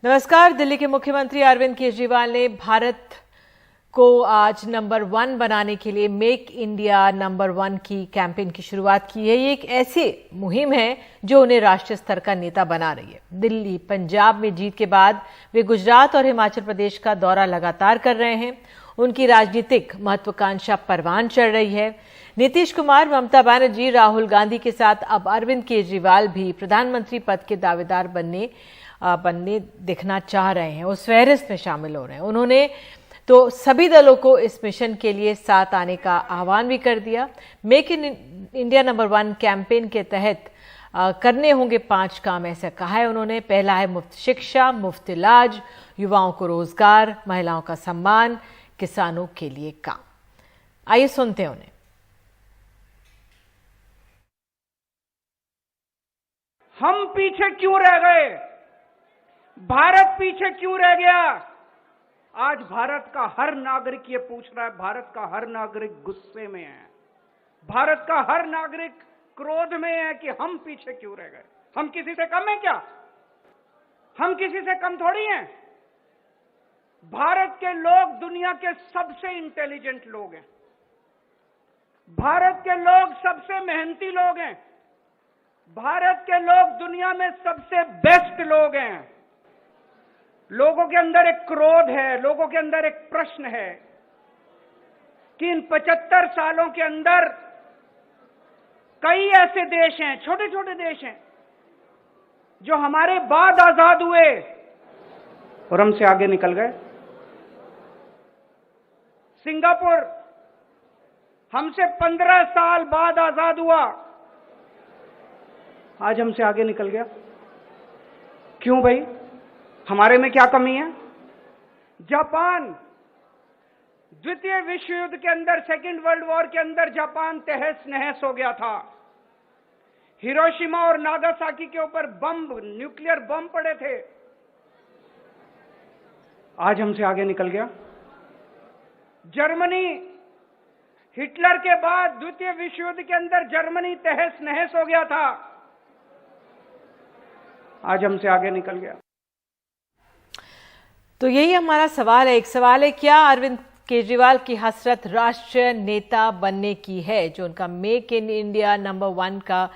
नमस्कार। दिल्ली के मुख्यमंत्री अरविंद केजरीवाल ने भारत को आज नंबर 1 बनाने के लिए मेक इंडिया नंबर 1 की कैंपेन की शुरुआत की है। ये एक ऐसी मुहिम है जो उन्हें राष्ट्रीय स्तर का नेता बना रही है। दिल्ली, पंजाब में जीत के बाद वे गुजरात और हिमाचल प्रदेश का दौरा लगातार कर रहे हैं। उनकी राजनीतिक महत्वाकांक्षा परवान चढ़ रही है। नीतीश कुमार, ममता बनर्जी, राहुल गांधी के साथ अब अरविंद केजरीवाल भी प्रधानमंत्री पद के दावेदार बनने दिखना चाह रहे हैं, उस फहरिस्त में शामिल हो रहे हैं। उन्होंने तो सभी दलों को इस मिशन के लिए साथ आने का आह्वान भी कर दिया। Make in India number 1 campaign के तहत करने होंगे 5 काम, ऐसा कहा है उन्होंने। पहला है मुफ्त शिक्षा, मुफ्त इलाज, युवाओं को रोजगार, महिलाओं का सम्मान, किसानों के लिए काम। आइए सुनते हैं उन्हें। हम पीछे क्यों रह गए? भारत पीछे क्यों रह गया? आज भारत का हर नागरिक ये पूछ रहा है। भारत का हर नागरिक गुस्से में है। भारत का हर नागरिक क्रोध में है कि हम पीछे क्यों रह गए। हम किसी से कम हैं क्या? हम किसी से कम थोड़ी हैं। भारत के लोग दुनिया के सबसे इंटेलिजेंट लोग हैं। भारत के लोग सबसे मेहनती लोग हैं। भारत के लोग दुनिया में सबसे बेस्ट लोग हैं। लोगों के अंदर एक क्रोध है, लोगों के अंदर एक प्रश्न है कि इन 75 सालों के अंदर कई ऐसे देश हैं, छोटे छोटे देश हैं, जो हमारे बाद आजाद हुए और हमसे आगे निकल गए। सिंगापुर हमसे 15 साल बाद आजाद हुआ, आज हमसे आगे निकल गया। क्यों भाई? हमारे में क्या कमी है? जापान द्वितीय विश्व युद्ध के अंदर, सेकेंड वर्ल्ड वॉर के अंदर जापान तहस नहस हो गया था। हिरोशिमा और नागासाकी के ऊपर बम, न्यूक्लियर बम पड़े थे। आज हमसे आगे निकल गया। जर्मनी, हिटलर के बाद द्वितीय विश्व युद्ध के अंदर जर्मनी तहस नहस हो गया था, आज हमसे आगे निकल गया। तो यही हमारा सवाल है। एक सवाल है, क्या अरविंद केजरीवाल की हसरत राष्ट्रीय नेता बनने की है? जो उनका मेक इन इंडिया नंबर 1 का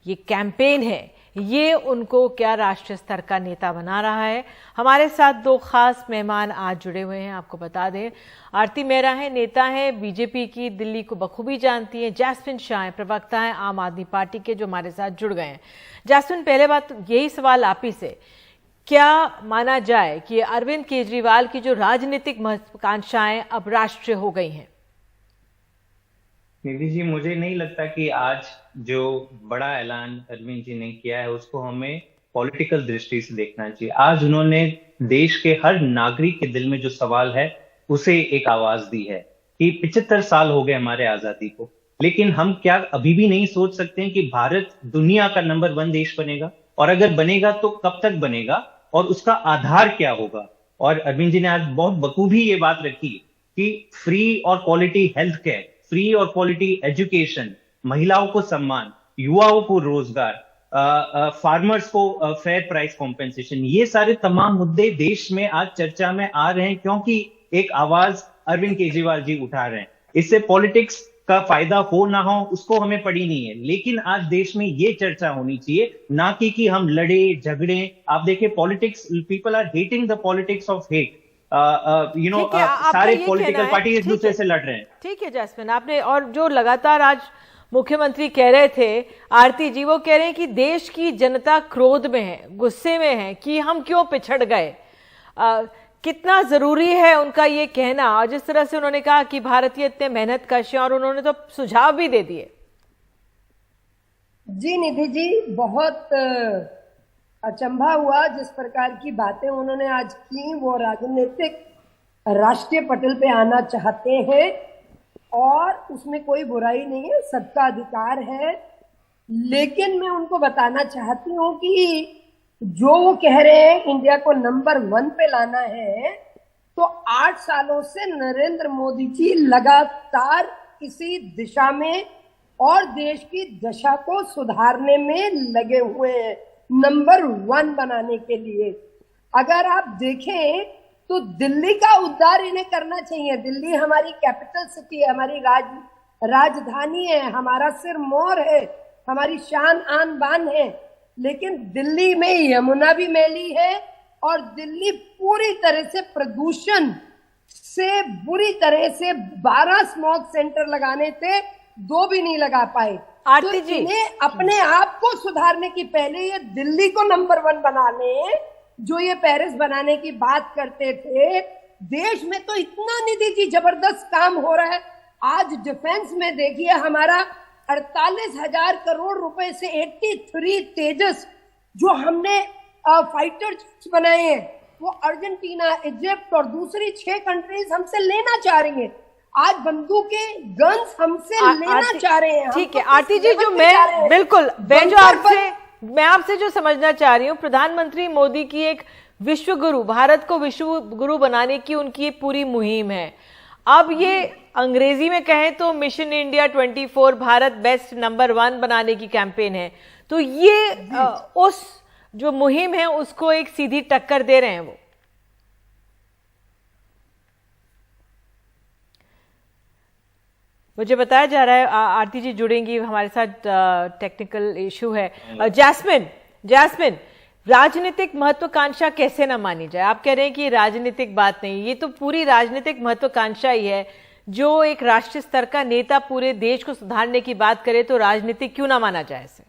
ये कैंपेन है, ये उनको क्या राष्ट्रीय स्तर का नेता बना रहा है? हमारे साथ 2 खास मेहमान आज जुड़े हुए हैं। आपको बता दें, आरती मेहरा है, नेता है बीजेपी की, दिल्ली को बखूबी जानती हैं। जैस्मिन शाह प्रवक्ता है आम आदमी पार्टी के, जो हमारे साथ जुड़ गए हैं। जैस्मिन, पहले बात यही सवाल आप ही से, क्या माना जाए कि अरविंद केजरीवाल की जो राजनीतिक महत्वाकांक्षाएं अब राष्ट्रीय हो गई हैं? निधि जी, मुझे नहीं लगता कि आज जो बड़ा ऐलान अरविंद जी ने किया है उसको हमें पॉलिटिकल दृष्टि से देखना चाहिए। आज उन्होंने देश के हर नागरिक के दिल में जो सवाल है उसे एक आवाज दी है कि 75 साल हो गए हमारे आजादी को, लेकिन हम क्या अभी भी नहीं सोच सकते हैं कि भारत दुनिया का नंबर 1 देश बनेगा? और अगर बनेगा तो कब तक बनेगा और उसका आधार क्या होगा? और अरविंद जी ने आज बहुत बखूबी ये बात रखी कि फ्री और क्वालिटी हेल्थ केयर, फ्री और क्वालिटी एजुकेशन, महिलाओं को सम्मान, युवाओं को रोजगार, फार्मर्स को फेयर प्राइस कॉम्पेंसेशन, ये सारे तमाम मुद्दे देश में आज चर्चा में आ रहे हैं क्योंकि एक आवाज अरविंद केजरीवाल जी उठा रहे हैं। इससे पॉलिटिक्स का फायदा हो ना हो उसको हमें पड़ी नहीं है, लेकिन आज देश में ये चर्चा होनी चाहिए, ना कि हम लड़े झगड़े। आप देखिए, politics, people are hating the politics of hate. सारे पॉलिटिकल पार्टी एक दूसरे से लड़ रहे हैं। ठीक है जैस्मिन, आपने, और जो लगातार आज मुख्यमंत्री कह रहे थे, आरती जी, वो कह रहे हैं कि देश की जनता क्रोध में है, गुस्से में है कि हम क्यों पिछड़ गए। कितना जरूरी है उनका ये कहना? और जिस तरह से उन्होंने कहा कि भारतीय इतने मेहनत कश हैं, और उन्होंने तो सुझाव भी दे दिए। जी निधि जी, बहुत अचंभा हुआ जिस प्रकार की बातें उन्होंने आज की। वो राजनीतिक राष्ट्रीय पटल पे आना चाहते हैं और उसमें कोई बुराई नहीं है, सबका अधिकार है। लेकिन मैं उनको बताना चाहती हूँ कि जो वो कह रहे हैं इंडिया को नंबर 1 पे लाना है, तो 8 सालों से नरेंद्र मोदी जी लगातार इसी दिशा में और देश की दशा को सुधारने में लगे हुए हैं, नंबर 1 बनाने के लिए। अगर आप देखें तो दिल्ली का उद्धार इन्हें करना चाहिए। दिल्ली हमारी कैपिटल सिटी है, हमारी राजधानी है, हमारा सिर मोर है, हमारी शान आन बान है। लेकिन दिल्ली में यमुना भी मैली है और दिल्ली पूरी तरह से प्रदूषण से बुरी तरह से 12 स्मॉग सेंटर लगाने थे, 2 भी नहीं लगा पाए। आरती तो जी, इन्हें अपने आप को सुधारने की पहले ये दिल्ली को नंबर 1 बना ले, जो ये पेरिस बनाने की बात करते थे। देश में तो इतना निधि जी जबरदस्त काम हो रहा है। आज डिफेंस में देखिए हमारा 48,000 करोड़ रुपए से 83 तेजस जो हमने फाइटर जेट्स बनाए हैं, वो अर्जेंटीना, इजिप्ट और दूसरी 6 कंट्रीज हमसे लेना चाह रही हैं। आज बंदूकें, गन्स हमसे लेना चाह रहे हैं। ठीक है आरती जी, जो मैं बिल्कुल मैं आपसे जो समझना चाह रही हूँ, प्रधानमंत्री मोदी की एक विश्व गुरु, भारत को विश्व गुरु बनाने की उनकी पूरी मुहिम है। अब ये अंग्रेजी में कहें तो mission India 24 Bharat best number 1 बनाने की कैंपेन है। तो ये उस जो मुहिम है उसको एक सीधी टक्कर दे रहे हैं वो। मुझे बताया जा रहा है आरती जी जुड़ेंगी हमारे साथ, टेक्निकल इशू है। जैस्मिन, राजनीतिक महत्वाकांक्षा कैसे ना मानी जाए? आप कह रहे हैं कि राजनीतिक बात नहीं, ये तो पूरी राजनीतिक महत्वाकांक्षा ही है। जो एक राष्ट्रीय स्तर का नेता पूरे देश को सुधारने की बात करे तो राजनीतिक क्यों ना माना जाए इसे?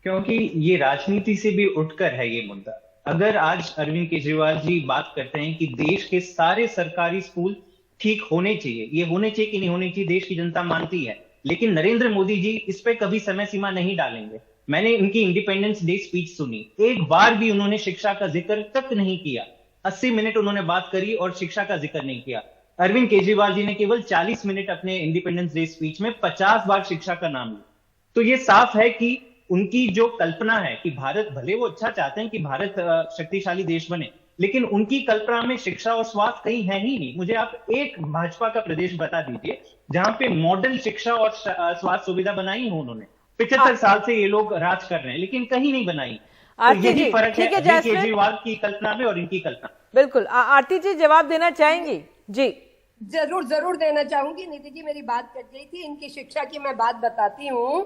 क्योंकि ये राजनीति से भी उठकर है ये मुद्दा। अगर आज अरविंद केजरीवाल जी बात करते हैं कि देश के सारे सरकारी स्कूल ठीक होने चाहिए, ये होने चाहिए कि नहीं होने चाहिए देश की जनता मानती है, लेकिन नरेंद्र मोदी जी इस पे कभी समय सीमा नहीं डालेंगे। मैंने उनकी इंडिपेंडेंस डे स्पीच सुनी, एक बार भी उन्होंने शिक्षा का जिक्र तक नहीं किया। 80 मिनट उन्होंने बात करी और शिक्षा का जिक्र नहीं किया। अरविंद केजरीवाल जी ने केवल 40 मिनट अपने इंडिपेंडेंस डे स्पीच में 50 बार शिक्षा का नाम लिया। तो ये साफ है कि उनकी जो कल्पना है कि भारत, भले वो अच्छा चाहते हैं कि भारत शक्तिशाली देश बने, लेकिन उनकी कल्पना में शिक्षा और स्वास्थ्य कहीं है ही नहीं। मुझे आप एक भाजपा का प्रदेश बता दीजिए जहां पे मॉडल शिक्षा और स्वास्थ्य सुविधा बनाई हो उन्होंने। 75 साल से ये लोग राज कर रहे हैं लेकिन कहीं नहीं बनाई। तो यही फर्क है केजरीवाल की कल्पना में और इनकी कल्पना। बिल्कुल। आरती जी जवाब देना चाहेंगी? जी जरूर देना चाहूंगी। नीति जी मेरी बात कट गई थी, इनकी शिक्षा की मैं बात बताती हूँ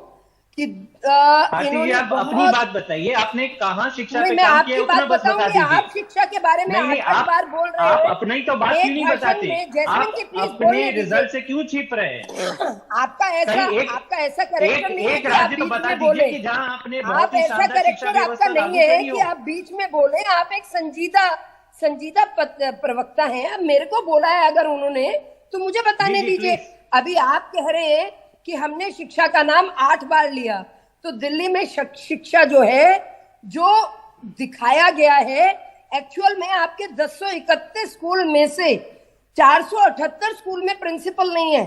कि इन्होंने आप अपनी बात बताइए, आपने कहाँ शिक्षा पे काम किया उतना बस बता दीजिए। आप शिक्षा के बारे में आठ बार बोल रहे हैं, आप अपना ही तो बात क्यों नहीं बताते? आप अपने रिजल्ट से क्यों छिप रहे हैं? आपका ऐसा करेक्टर नहीं है एक राज्य तो बता दीजिए कि जहाँ आपने बहुत ही शानदार शिक्षा व्यवस्था लागू नहीं है करी हो। कि आप बीच में बोले। आप एक संजीदा प्रवक्ता हैं, अब मेरे को बोला है अगर उन्होंने तो मुझे बताने दीजिए। अभी आप कह रहे हैं कि हमने शिक्षा का नाम 8 बार लिया, तो दिल्ली में शिक्षा जो है, जो दिखाया गया है, एक्चुअल में आपके 1031 स्कूल में से 478 स्कूल में प्रिंसिपल नहीं है,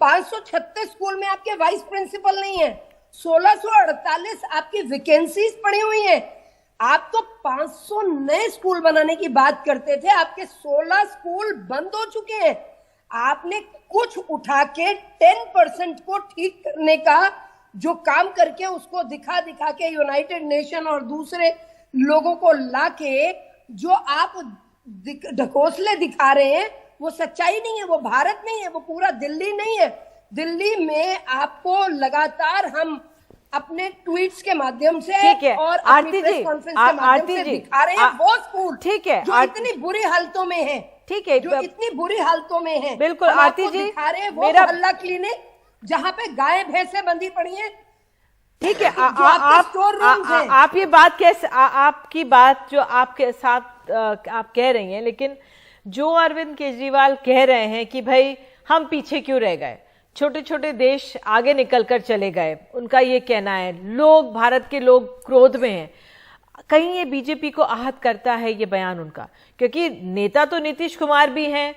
536 स्कूल में आपके वाइस प्रिंसिपल नहीं है, 1648 आपकी वैकेंसीज पड़ी हुई है। आप तो 500 नए स्कूल बनाने की बात करते थे, आपके 16 स्कूल बंद हो चुके हैं। आपने कुछ उठा के 10% को ठीक करने का जो काम करके उसको दिखा के यूनाइटेड नेशन और दूसरे लोगों को लाके जो आप ढकोसले दिखा रहे हैं, वो सच्चाई नहीं है, वो भारत नहीं है, वो पूरा दिल्ली नहीं है। दिल्ली में आपको लगातार हम अपने ट्वीट्स के माध्यम से और अपनी प्रेस कॉन्फ्रेंस के माध्यम से दिखा रहे हैं वो स्कूल, ठीक है, जो इतनी बुरी हालतों में है। ठीक है, जो इतनी बुरी हालतों में है। बिल्कुल आरती जी, दिखा रहे हैं वो मोहल्ला क्लिनिक जहां पे गाय भैंसें बंधी पड़ी हैं। ठीक है, आप ये बात कैसे, आपकी बात जो आपके साथ आप कह रही हैं, लेकिन जो अरविंद केजरीवाल कह रहे हैं कि भाई हम पीछे क्यों रह गए, छोटे छोटे देश आगे निकलकर चले गए, उनका ये कहना है। लोग, भारत के लोग क्रोध में हैं। कहीं ये बीजेपी को आहत करता है ये बयान उनका, क्योंकि नेता तो नीतीश कुमार भी हैं,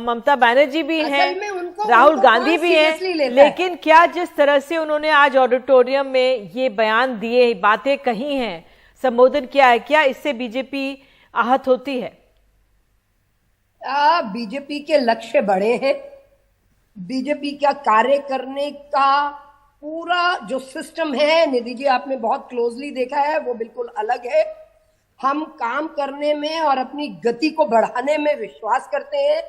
ममता बनर्जी भी हैं, राहुल गांधी भी हैं, लेकिन क्या जिस तरह से उन्होंने आज ऑडिटोरियम में ये बयान दिए, बातें कही हैं, संबोधन किया है, क्या इससे बीजेपी आहत होती है? बीजेपी के लक्ष्य बड़े हैं। बीजेपी का कार्य करने का पूरा जो सिस्टम है, निधि जी आपने बहुत क्लोजली देखा है, वो बिल्कुल अलग है। हम काम करने में और अपनी गति को बढ़ाने में विश्वास करते हैं।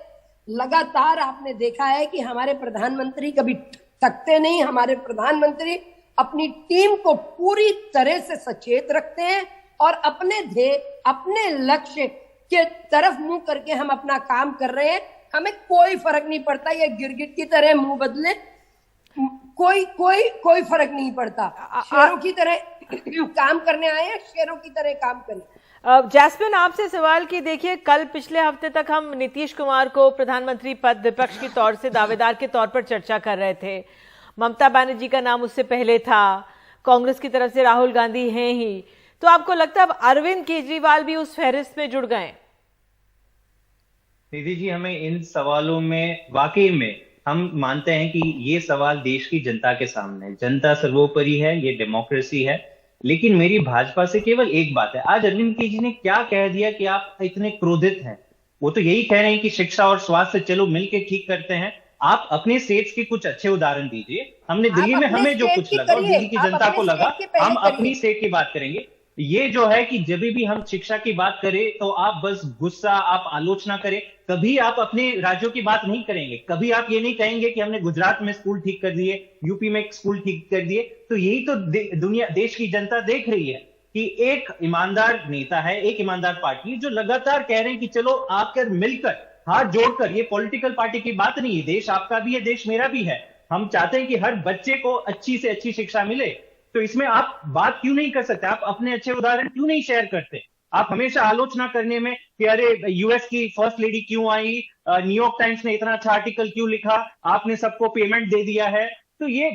लगातार आपने देखा है कि हमारे प्रधानमंत्री कभी थकते नहीं। हमारे प्रधानमंत्री अपनी टीम को पूरी तरह से सचेत रखते हैं और अपने ध्येय, अपने लक्ष्य के तरफ मुंह करके हम अपना काम कर रहे हैं। हमें कोई फर्क नहीं पड़ता ये गिरगिट की तरह मुंह बदले, कोई फर्क नहीं पड़ता। शेरों की तरह काम करने आए हैं, शेरों की तरह काम करें। जैस्मिन, आपसे सवाल कि देखिए, कल पिछले हफ्ते तक हम नीतीश कुमार को प्रधानमंत्री पद विपक्ष के तौर से दावेदार के तौर पर चर्चा कर रहे थे। ममता बनर्जी का नाम उससे पहले था, कांग्रेस की तरफ से राहुल गांधी हैं ही। तो आपको लगता है अब अरविंद केजरीवाल भी उस फहरिस्त में जुड़ गए? निधि जी, हमें इन सवालों में वाकई में हम मानते हैं कि ये सवाल देश की जनता के सामने है। जनता सर्वोपरि है, ये डेमोक्रेसी है। लेकिन मेरी भाजपा से केवल एक बात है, आज अरविंद केजरी ने क्या कह दिया कि आप इतने क्रोधित हैं? वो तो यही कह रहे हैं कि शिक्षा और स्वास्थ्य चलो मिलके ठीक करते हैं। आप अपने स्टेट्स के कुछ अच्छे उदाहरण दीजिए। हमने दिल्ली में हमें जो कुछ लगा और दिल्ली की जनता को लगा, हम अपनी स्टेट की बात करेंगे। ये जो है कि जब भी हम शिक्षा की बात करें तो आप बस गुस्सा, आप आलोचना करें, कभी आप अपने राज्यों की बात नहीं करेंगे। कभी आप ये नहीं कहेंगे कि हमने गुजरात में स्कूल ठीक कर दिए, यूपी में स्कूल ठीक कर दिए। तो यही तो दुनिया, देश की जनता देख रही है कि एक ईमानदार नेता है, एक ईमानदार पार्टी जो लगातार कह रहे हैं कि चलो आकर मिलकर हाथ जोड़कर, ये पॉलिटिकल पार्टी की बात नहीं है, देश आपका भी है, देश मेरा भी है। हम चाहते हैं कि हर बच्चे को अच्छी से अच्छी शिक्षा मिले। तो इसमें आप बात क्यों नहीं कर सकते? आप अपने अच्छे उदाहरण क्यों नहीं शेयर करते? आप हमेशा आलोचना करने में कि अरे यूएस की फर्स्ट लेडी क्यों आई, न्यूयॉर्क टाइम्स ने इतना अच्छा आर्टिकल क्यों लिखा, आपने सबको पेमेंट दे दिया है। तो ये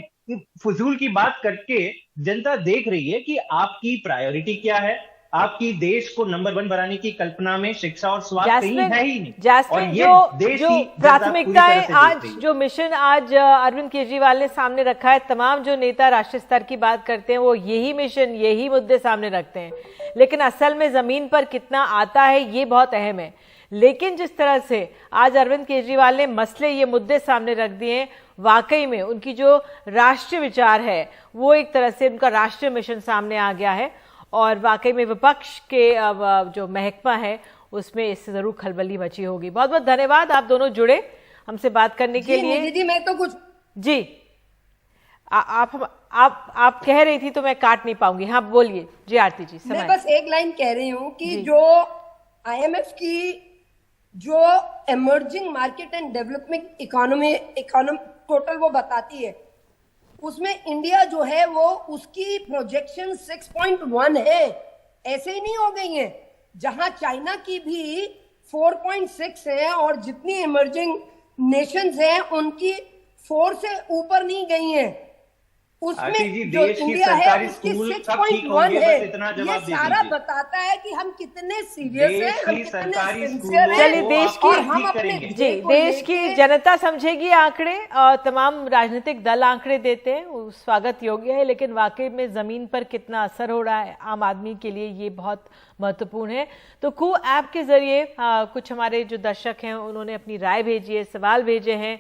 फजूल की बात करके जनता देख रही है कि आपकी प्रायोरिटी क्या है। आपकी देश को नंबर 1 बनाने की कल्पना में शिक्षा और स्वास्थ्य कहीं है ही नहीं। और ये देश की प्राथमिकताएं, आज जो मिशन आज अरविंद केजरीवाल ने सामने रखा है, तमाम जो नेता राष्ट्रीय स्तर की बात करते हैं वो यही मिशन, यही मुद्दे सामने रखते हैं। लेकिन असल में जमीन पर कितना आता है ये बहुत अहम है। लेकिन जिस तरह से आज अरविंद केजरीवाल ने मसले, ये मुद्दे सामने रख दिए, वाकई में उनकी जो राष्ट्रीय विचार है वो एक तरह से उनका राष्ट्रीय मिशन सामने आ गया है। और वाकई में विपक्ष के जो महकमा है उसमें इससे जरूर खलबली मची होगी। बहुत बहुत धन्यवाद, आप दोनों जुड़े हमसे बात करने के लिए। दीदी, मैं तो कुछ जी आप कह रही थी तो मैं काट नहीं पाऊंगी। हाँ बोलिए जी आरती जी। मैं बस एक लाइन कह रही हूँ कि जो IMF की जो emerging market and development economy total वो बताती है, उसमें इंडिया जो है वो उसकी प्रोजेक्शन 6.1 है, ऐसे ही नहीं हो गई है। जहां चाइना की भी 4.6 है और जितनी इमर्जिंग नेशंस हैं उनकी 4 से ऊपर नहीं गई हैं। उसमें जो इंडिया है उसकी 6.1 है। ये सारा बताता है कि हम कितने सीरियस हैं, हम कितने सिंसियर हैं। चलिए, देश की जनता समझेगी आंकड़े, और तमाम राजनीतिक दल आंकड़े देते हैं, वो स्वागत योग्य है। लेकिन वाकई में जमीन पर कितना असर हो रहा है आम आदमी के लिए, ये बहुत महत्वपूर्ण है। तो कू ऐप के जरिए कुछ हमारे जो दर्शक हैं उन्होंने अपनी राय भेजी है, सवाल भेजे हैं।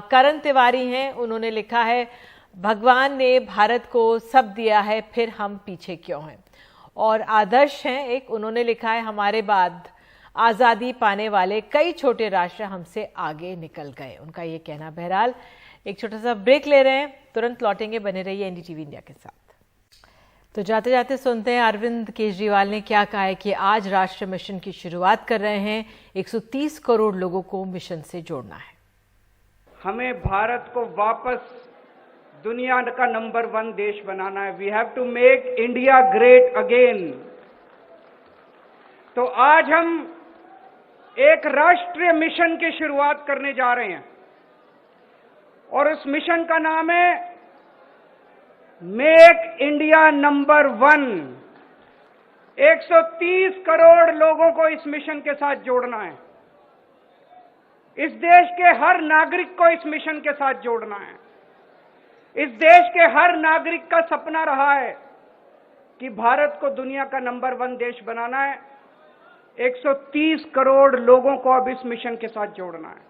करण तिवारी हैं, उन्होंने लिखा है, भगवान ने भारत को सब दिया है, फिर हम पीछे क्यों हैं। और आदर्श हैं एक, उन्होंने लिखा है, हमारे बाद आज़ादी पाने वाले कई छोटे राष्ट्र हमसे आगे निकल गए। उनका ये कहना। बहरहाल एक छोटा सा ब्रेक ले रहे हैं, तुरंत लौटेंगे, बने रहिए NDTV इंडिया के साथ। तो जाते जाते सुनते हैं अरविंद केजरीवाल ने क्या कहा है कि आज राष्ट्रीय मिशन की शुरुआत कर रहे हैं। 130 करोड़ लोगों को मिशन से जोड़ना है। हमें भारत को वापस दुनिया का नंबर 1 देश बनाना है। We have to make India great again. तो आज हम एक राष्ट्रीय मिशन की शुरुआत करने जा रहे हैं और उस मिशन का नाम है मेक इंडिया नंबर 1। 130 करोड़ लोगों को इस मिशन के साथ जोड़ना है। इस देश के हर नागरिक को इस मिशन के साथ जोड़ना है। इस देश के हर नागरिक का सपना रहा है कि भारत को दुनिया का नंबर 1 देश बनाना है। 130 करोड़ लोगों को अब इस मिशन के साथ जोड़ना है।